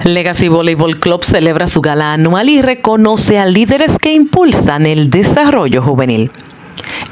Legacy Volleyball Club celebra su gala anual y reconoce a líderes que impulsan el desarrollo juvenil.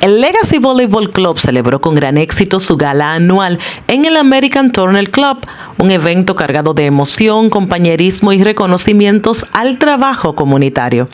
El Legacy Volleyball Club celebró con gran éxito su gala anual en el American Turner Club, un evento cargado de emoción, compañerismo y reconocimientos al trabajo comunitario.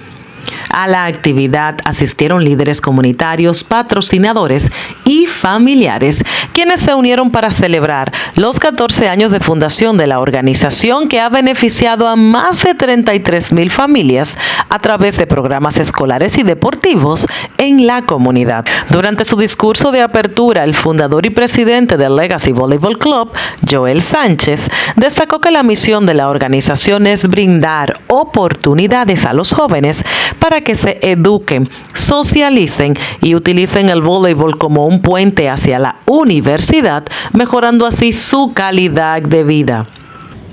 A la actividad asistieron líderes comunitarios, patrocinadores y familiares, quienes se unieron para celebrar los 14 años de fundación de la organización, que ha beneficiado a más de 33,000 familias a través de programas escolares y deportivos en la comunidad. Durante su discurso de apertura, el fundador y presidente del Legacy Volleyball Club, Joel Sánchez, destacó que la misión de la organización es brindar oportunidades a los jóvenes para que se eduquen, socialicen y utilicen el voleibol como un puente hacia la universidad, mejorando así su calidad de vida.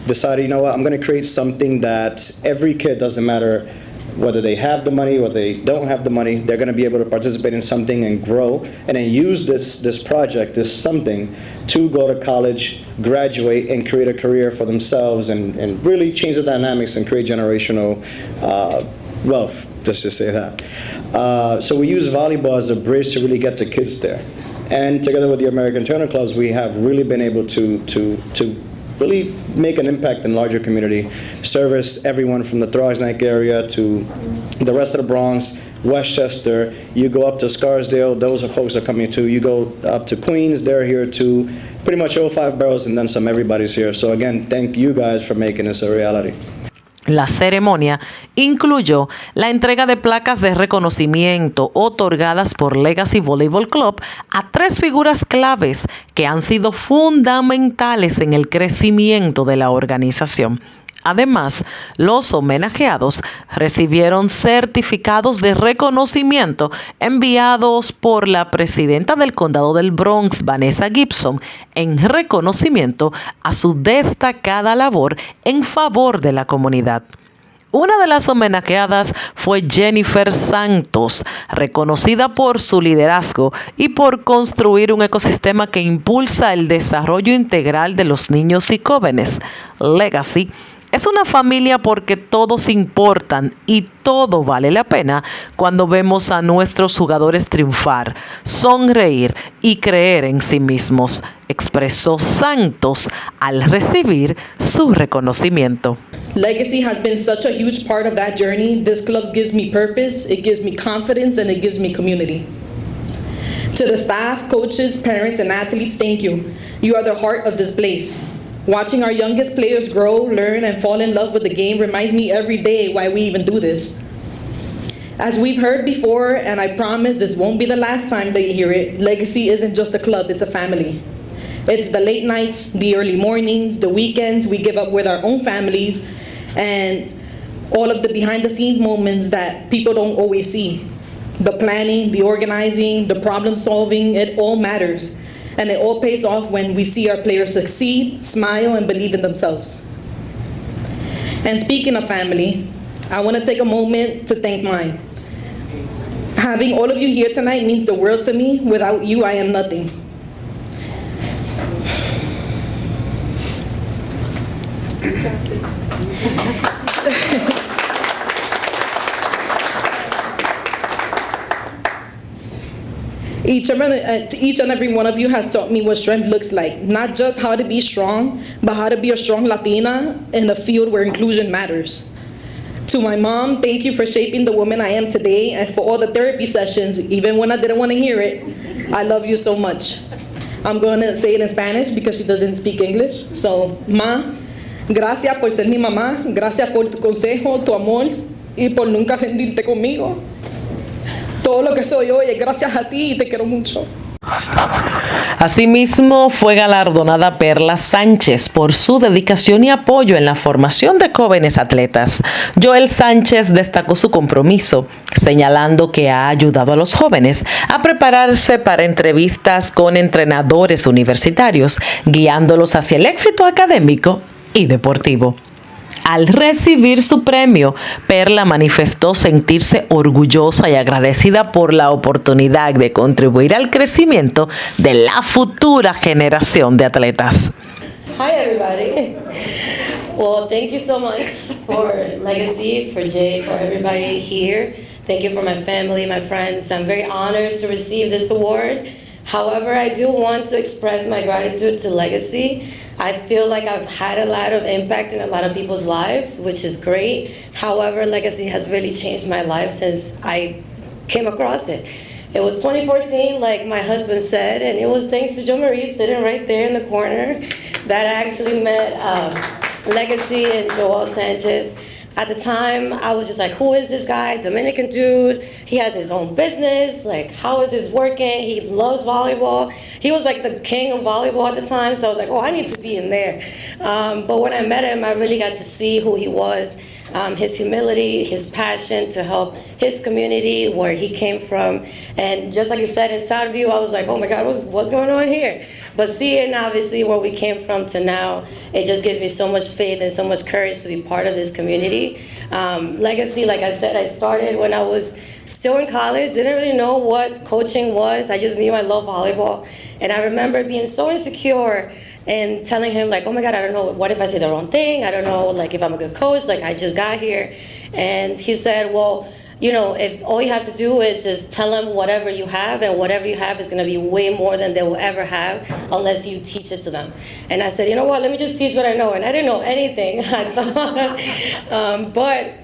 Decided, you know what, I'm going to create something that every kid, doesn't matter whether they have the money or they don't have the money, they're going to be able to participate in something and grow, and then use this project, this something, to go to college, graduate, and create a career for themselves, and really change the dynamics and create generational wealth. Let's just say that. So we use volleyball as a bridge to really get the kids there. And together with the American Turner Clubs, we have really been able to really make an impact in larger community, service everyone from the Throgs Neck area to the rest of the Bronx, Westchester. You go up to Scarsdale, those are folks that are coming too. You go up to Queens, they're here too. Pretty much all 5 boroughs, and then some, everybody's here. So again, thank you guys for making this a reality. La ceremonia incluyó la entrega de placas de reconocimiento otorgadas por Legacy Volleyball Club a 3 figuras claves que han sido fundamentales en el crecimiento de la organización. Además, los homenajeados recibieron certificados de reconocimiento enviados por la presidenta del Condado del Bronx, Vanessa Gibson, en reconocimiento a su destacada labor en favor de la comunidad. Una de las homenajeadas fue Jennifer Santos, reconocida por su liderazgo y por construir un ecosistema que impulsa el desarrollo integral de los niños y jóvenes. Legacy es una familia porque todos importan y todo vale la pena cuando vemos a nuestros jugadores triunfar, sonreír y creer en sí mismos, expresó Santos al recibir su reconocimiento. Legacy has been such a huge part of that journey. This club gives me purpose, it gives me confidence, and it gives me community. To the staff, coaches, parents, and athletes, thank you. You are the heart of this place. Watching our youngest players grow, learn, and fall in love with the game reminds me every day why we even do this. As we've heard before, and I promise this won't be the last time that you hear it, Legacy isn't just a club, it's a family. It's the late nights, the early mornings, the weekends we give up with our own families, and all of the behind-the-scenes moments that people don't always see. The planning, the organizing, the problem-solving, it all matters. And it all pays off when we see our players succeed, smile, and believe in themselves. And speaking of family, I want to take a moment to thank mine. Having all of you here tonight means the world to me. Without you, I am nothing. Each and every one of you has taught me what strength looks like. Not just how to be strong, but how to be a strong Latina in a field where inclusion matters. To my mom, thank you for shaping the woman I am today, and for all the therapy sessions, even when I didn't want to hear it. I love you so much. I'm going to say it in Spanish because she doesn't speak English. So, Ma, gracias por ser mi mamá, gracias por tu consejo, tu amor, y por nunca rendirte conmigo. Todo lo que soy hoy es gracias a ti y te quiero mucho. Asimismo, fue galardonada Perla Sánchez por su dedicación y apoyo en la formación de jóvenes atletas. Joel Sánchez destacó su compromiso, señalando que ha ayudado a los jóvenes a prepararse para entrevistas con entrenadores universitarios, guiándolos hacia el éxito académico y deportivo. Al recibir su premio, Perla manifestó sentirse orgullosa y agradecida por la oportunidad de contribuir al crecimiento de la futura generación de atletas. Hi everybody. Well, thank you so much for Legacy, for Jay, for everybody here. Thank you for my family, my friends. I'm very honored to receive this award. However, I do want to express my gratitude to Legacy. I feel like I've had a lot of impact in a lot of people's lives, which is great. However, Legacy has really changed my life since I came across it. It was 2014, like my husband said, and it was thanks to Jo Marie sitting right there in the corner that I actually met Legacy and Joel Sanchez. At the time, I was just like, who is this guy? Dominican dude. He has his own business. Like, how is this working? He loves volleyball. He was like the king of volleyball at the time, so I was like, oh, I need to be in there. But when I met him, I really got to see who he was, his humility, his passion to help his community, where he came from. And just like you said, in Soundview, I was like, oh my God, what's going on here? But seeing obviously where we came from to now, it just gives me so much faith and so much courage to be part of this community. Legacy, like I said, I started when I was still in college, didn't really know what coaching was. I just knew I love volleyball. And I remember being so insecure and telling him like, oh my God, I don't know, what if I say the wrong thing? I don't know, like if I'm a good coach, like I just got here. And he said, well, you know, if all you have to do is just tell them whatever you have, and whatever you have is going to be way more than they will ever have unless you teach it to them. And I said, you know what, let me just teach what I know. And I didn't know anything, I thought. But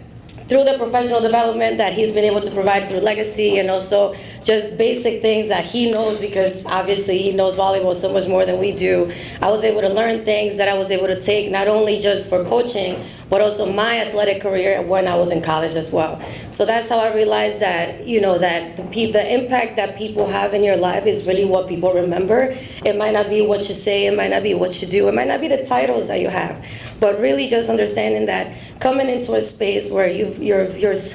through the professional development that he's been able to provide through Legacy, and also just basic things that he knows, because obviously he knows volleyball so much more than we do, I was able to learn things that I was able to take not only just for coaching, but also my athletic career when I was in college as well. So that's how I realized that, you know, that the impact that people have in your life is really what people remember. It might not be what you say, it might not be what you do, it might not be the titles that you have, but really just understanding that coming into a space where you're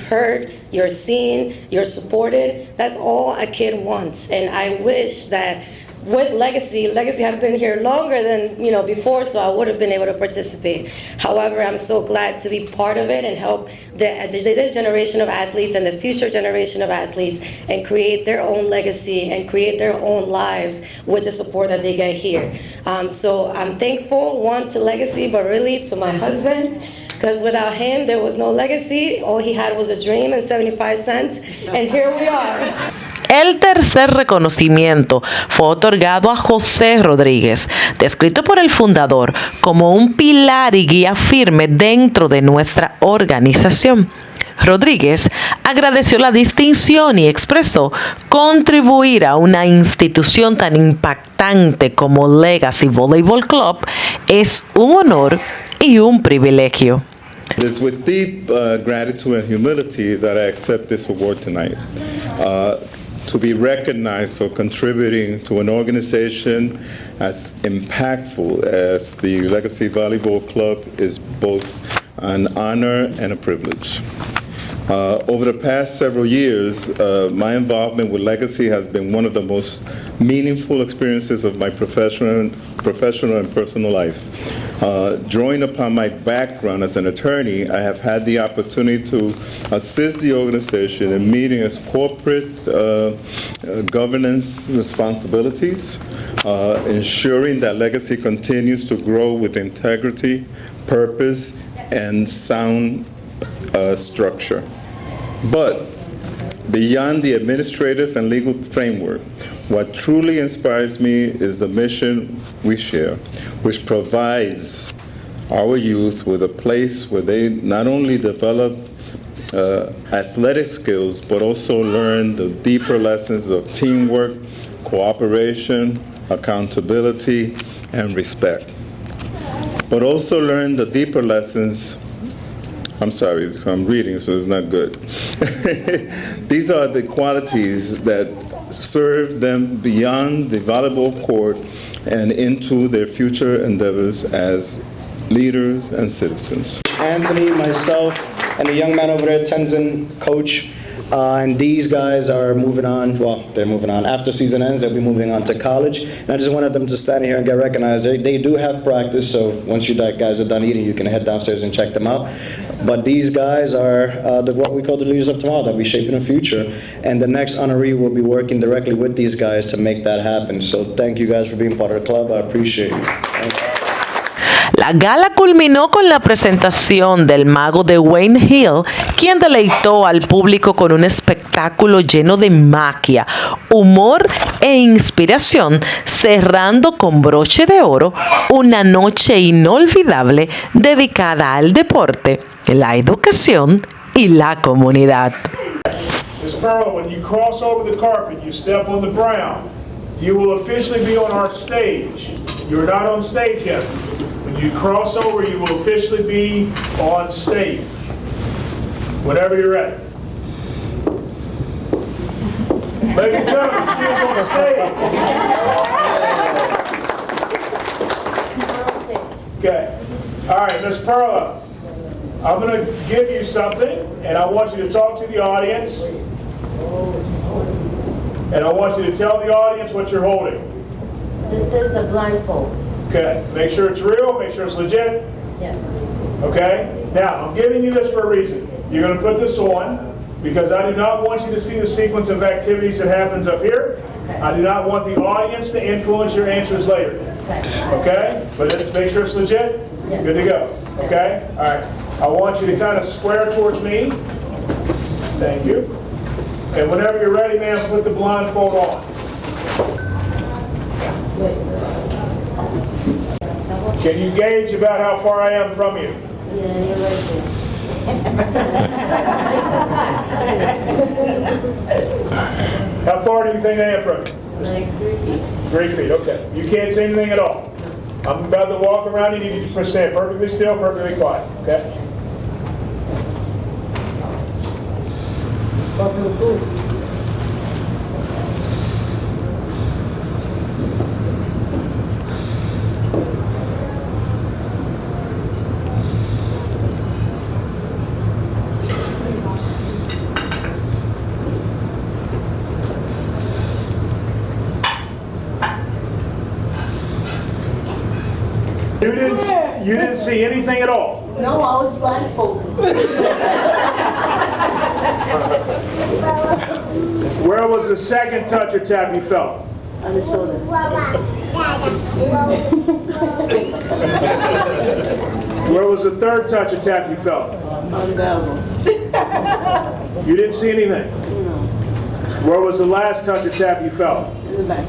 heard, you're seen, you're supported, that's all a kid wants. And I wish that with Legacy had been here longer than, you know, before, so I would have been able to participate. However, I'm so glad to be part of it and help this generation of athletes and the future generation of athletes and create their own legacy and create their own lives with the support that they get here. So I'm thankful, one, to Legacy, but really to my husband, because without him, there was no Legacy. All he had was a dream and 75 cents, and here we are. El tercer reconocimiento fue otorgado a José Rodríguez, descrito por el fundador como un pilar y guía firme dentro de nuestra organización. Rodríguez agradeció la distinción y expresó contribuir a una institución tan impactante como Legacy Volleyball Club es un honor y un privilegio. It's with deep gratitude and humility that I accept this award tonight. To be recognized for contributing to an organization as impactful as the Legacy Volleyball Club is both an honor and a privilege. Over the past several years, my involvement with Legacy has been one of the most meaningful experiences of my professional and personal life. Drawing upon my background as an attorney, I have had the opportunity to assist the organization in meeting its corporate governance responsibilities, ensuring that Legacy continues to grow with integrity, purpose, and sound structure. But beyond the administrative and legal framework, what truly inspires me is the mission we share, which provides our youth with a place where they not only develop athletic skills, but also learn the deeper lessons of teamwork, cooperation, accountability, and respect. But also learn the deeper lessons. I'm sorry, I'm reading, so it's not good. These are the qualities that serve them beyond the volleyball court and into their future endeavors as leaders and citizens. Anthony, myself, and the young man over there, Tenzin, coach, and these guys are moving on. Well, they're moving on. After season ends, they'll be moving on to college. And I just wanted them to stand here and get recognized. They do have practice, so once you guys are done eating, you can head downstairs and check them out. But these guys are what we call the leaders of tomorrow, that we shape in the future. And the next honoree will be working directly with these guys to make that happen. So thank you guys for being part of the club. I appreciate you. Thank you. La gala culminó con la presentación del mago de Wayne Hill, quien deleitó al público con un espectáculo lleno de magia, humor e inspiración, cerrando con broche de oro una noche inolvidable dedicada al deporte, la educación y la comunidad. Miss Pearl, when you cross over the carpet, you step on the brown, you will officially be on our stage. You're not on stage yet. When you cross over, you will officially be on stage. Whenever you're ready. Ladies and gentlemen, she is on stage. Okay. All right, Miss Perla, I'm going to give you something, and I want you to talk to the audience. And I want you to tell the audience what you're holding. This is a blindfold. Okay. Make sure it's real. Make sure it's legit. Yes. Okay? Now, I'm giving you this for a reason. You're going to put this on because I do not want you to see the sequence of activities that happens up here. Okay. I do not want the audience to influence your answers later. Okay. Okay? But let's make sure it's legit. Yeah. Good to go. Okay? All right. I want you to kind of square towards me. Thank you. And whenever you're ready, ma'am, put the blindfold on. Can you gauge about how far I am from you? Yeah, you're right there. How far do you think I am from you? Like 3 feet. 3 feet, okay. You can't see anything at all. I'm about to walk around. You need to stand perfectly still, perfectly quiet, okay? You didn't see anything at all. No, I was blindfolded. Where was the second touch or tap you felt? On the shoulder. Where was the third touch or tap you felt? On the elbow. You didn't see anything. No, Where was the last touch or tap you felt? in the back.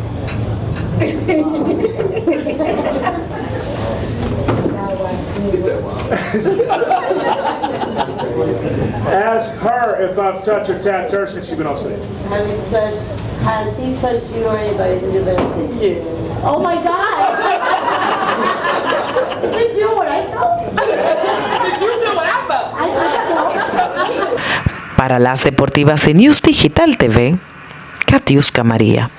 Ask her if I've touched or tapped her since she's been on stage. Has he touched you or anybody since you've been on stage? Oh my God! Did you feel what I felt? Did you feel what I felt? I think so. Para las deportivas de News Digital TV, Katiuska María.